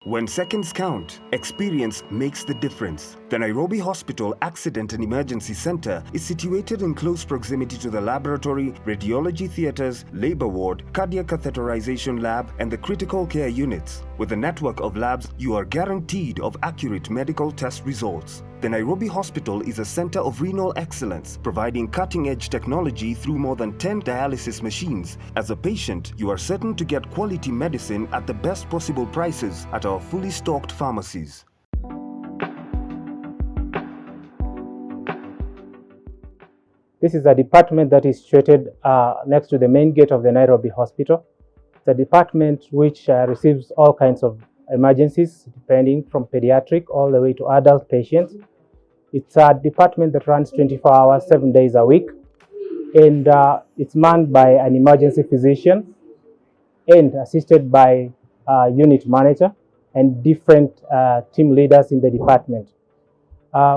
When seconds count, experience makes the difference. The Nairobi Hospital Accident and Emergency Center is situated in close proximity to the laboratory, radiology theaters, labor ward, cardiac catheterization lab, and the critical care units. With a network of labs, you are guaranteed of accurate medical test results. The Nairobi Hospital is a center of renal excellence, providing cutting-edge technology through more than 10 dialysis machines. As a patient, you are certain to get quality medicine at the best possible prices at our fully stocked pharmacies. This is a department that is situated next to the main gate of the Nairobi Hospital. It's a department which receives all kinds of emergencies, depending from pediatric all the way to adult patients. It's a department that runs 24 hours, 7 days a week, and it's manned by an emergency physician and assisted by a unit manager and different team leaders in the department.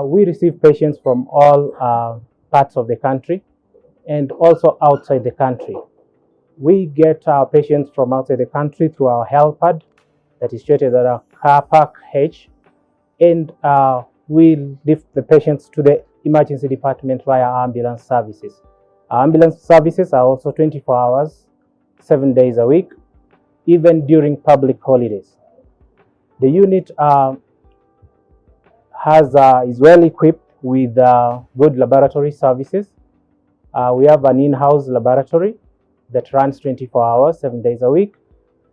We receive patients from all parts of the country and also outside the country. We get our patients from outside the country through our health pad that is situated at our car park H, and we lift the patients to the emergency department via ambulance services. Our ambulance services are also 24 hours, 7 days a week, even during public holidays. The unit is well equipped with good laboratory services. We have an in-house laboratory that runs 24 hours, 7 days a week.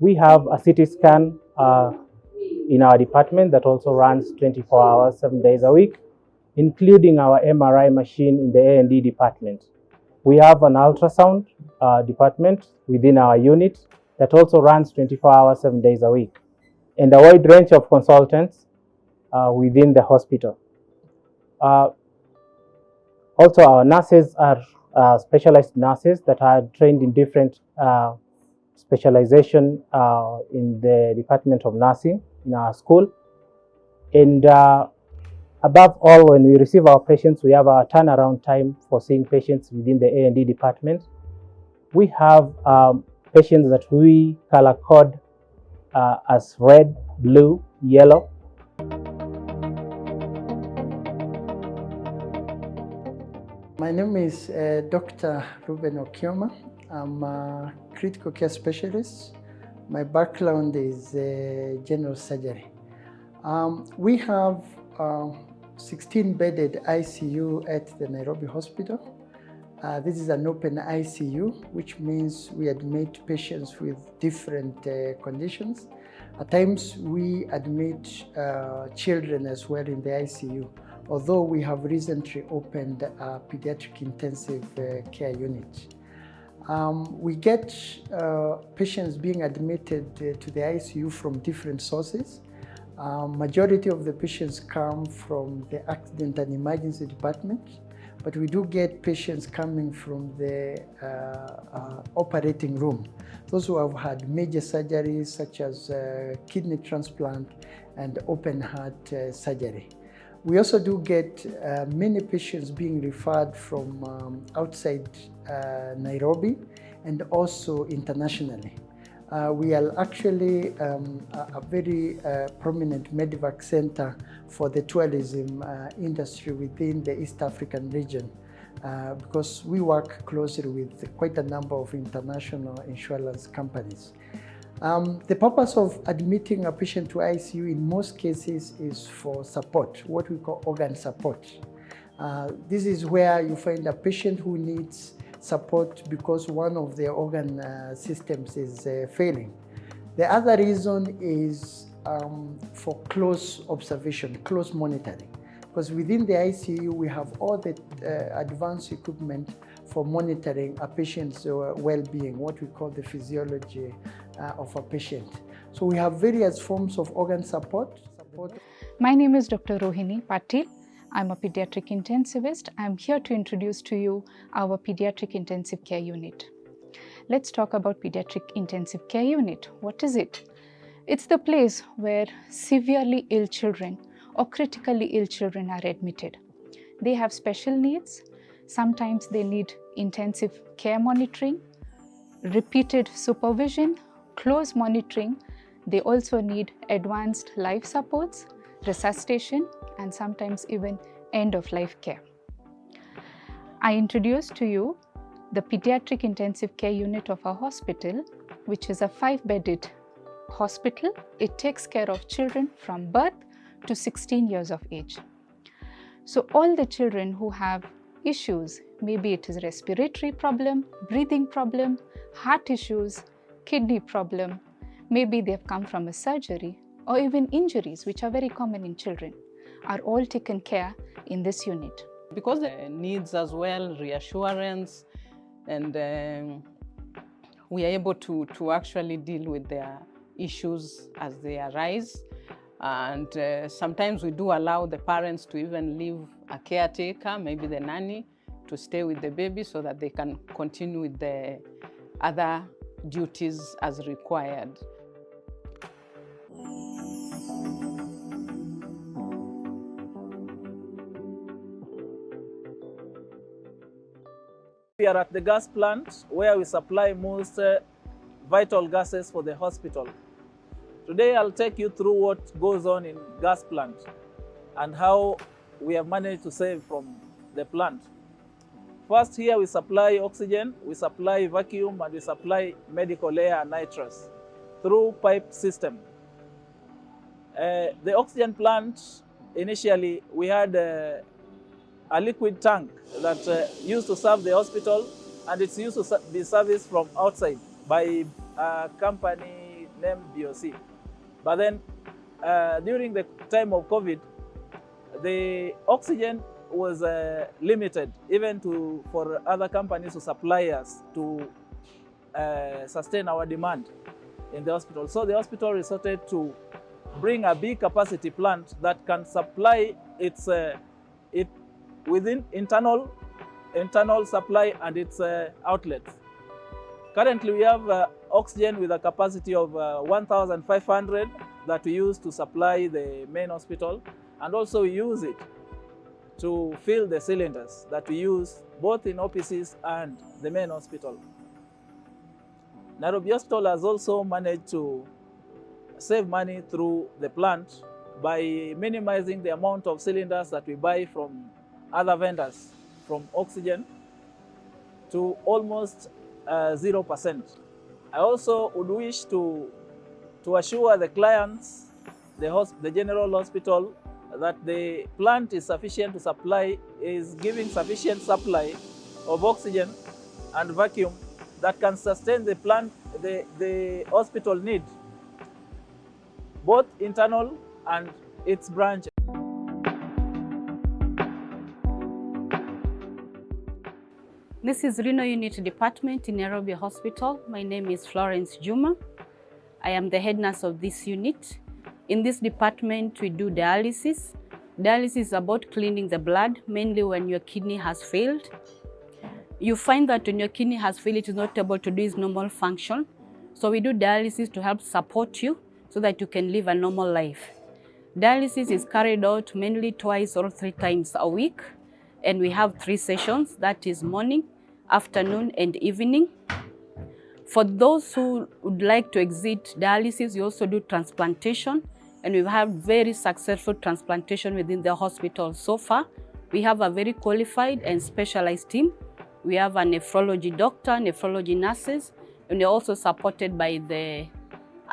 We have a CT scan in our department that also runs 24 hours, 7 days a week, including our MRI machine in the A&D department. We have an ultrasound department within our unit that also runs 24 hours, 7 days a week, and a wide range of consultants within the hospital. Also, our nurses are specialized nurses that are trained in different specialization in the Department of Nursing in our school. And above all, when we receive our patients, we have our turnaround time for seeing patients within the A&D department. We have patients that we color code as red, blue, yellow. My name is Dr. Ruben Okioma. I'm a critical care specialist. My background is general surgery. We have 16-bedded ICU at the Nairobi Hospital. This is an open ICU, which means we admit patients with different conditions. At times, we admit children as well in the ICU, although we have recently opened a pediatric intensive care unit. We get patients being admitted to the ICU from different sources. Majority of the patients come from the accident and emergency department, but we do get patients coming from the operating room. Those who have had major surgeries such as kidney transplant and open heart surgery. We also do get many patients being referred from outside Nairobi and also internationally. We are actually a very prominent medevac center for the tourism industry within the East African region because we work closely with quite a number of international insurance companies. The purpose of admitting a patient to ICU in most cases is for support, what we call organ support. This is where you find a patient who needs support because one of their organ systems is failing. The other reason is for close observation, close monitoring. Because within the ICU, we have all the advanced equipment for monitoring a patient's well-being, what we call the physiology of a patient. So we have various forms of organ support. My name is Dr. Rohini Patil. I'm a pediatric intensivist. I'm here to introduce to you our pediatric intensive care unit. Let's talk about pediatric intensive care unit. What is it? It's the place where severely ill children or critically ill children are admitted. They have special needs. Sometimes they need intensive care monitoring, repeated supervision, close monitoring. They also need advanced life supports, resuscitation, and sometimes even end-of-life care. I introduce to you the Pediatric Intensive Care Unit of our hospital, which is a 5-bedded hospital. It takes care of children from birth to 16 years of age. So all the children who have issues, maybe it is respiratory problem, breathing problem, heart issues, kidney problem, maybe they have come from a surgery or even injuries which are very common in children, are all taken care in this unit. Because the needs as well, reassurance, and we are able to actually deal with their issues as they arise. And sometimes we do allow the parents to even leave a caretaker, maybe the nanny, to stay with the baby so that they can continue with the other duties as required. We are at the gas plant where we supply most vital gases for the hospital. Today I'll take you through what goes on in gas plant and how we have managed to save from the plant. First, here we supply oxygen, we supply vacuum, and we supply medical air and nitrous through pipe system. The oxygen plant, initially we had a liquid tank that used to serve the hospital, and it's used to be serviced from outside by a company named BOC. But then during the time of COVID, the oxygen was limited even for other companies to supply us to sustain our demand in the hospital. So the hospital resorted to bring a big capacity plant that can supply it within internal supply and its outlets. Currently, we have oxygen with a capacity of 1,500 that we use to supply the main hospital, and also we use it to fill the cylinders that we use both in OPCs and the main hospital. Nairobi Hospital has also managed to save money through the plant by minimizing the amount of cylinders that we buy from other vendors, from oxygen to almost 0%. I also would wish to assure the clients, the general hospital, that the plant is sufficient to supply, is giving sufficient supply of oxygen and vacuum that can sustain the plant, the hospital need, both internal and its branch. This is Renal Unit Department in Nairobi Hospital. My name is Florence Juma. I am the head nurse of this unit. In this department, we do dialysis. Dialysis is about cleaning the blood, mainly when your kidney has failed. You find that when your kidney has failed, it is not able to do its normal function. So we do dialysis to help support you so that you can live a normal life. Dialysis is carried out mainly twice or 3 times a week. And we have 3 sessions, that is morning, afternoon, and evening. For those who would like to exit dialysis, we also do transplantation, and we've had very successful transplantation within the hospital so far. We have a very qualified and specialized team. We have a nephrology doctor, nephrology nurses, and we're also supported by the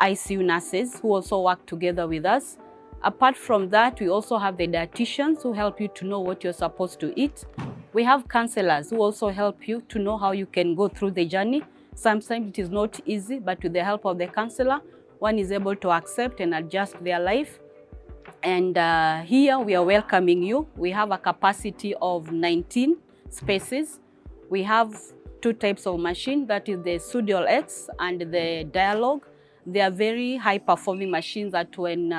ICU nurses who also work together with us. Apart from that, we also have the dietitians who help you to know what you're supposed to eat. We have counselors who also help you to know how you can go through the journey. Sometimes it is not easy, but with the help of the counselor, one is able to accept and adjust their life. And here we are welcoming you. We have a capacity of 19 spaces. We have 2 types of machine, that is the Studial X and the Dialogue. They are very high-performing machines that when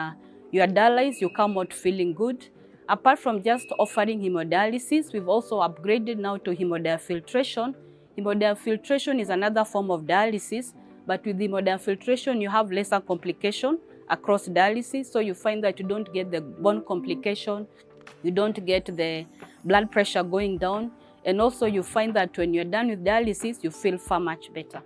you are dialyzed, you come out feeling good. Apart from just offering hemodialysis, we've also upgraded now to hemodiafiltration. Hemodiafiltration is another form of dialysis, but with hemodiafiltration, you have lesser complication across dialysis, so you find that you don't get the bone complication, you don't get the blood pressure going down, and also you find that when you're done with dialysis, you feel far much better.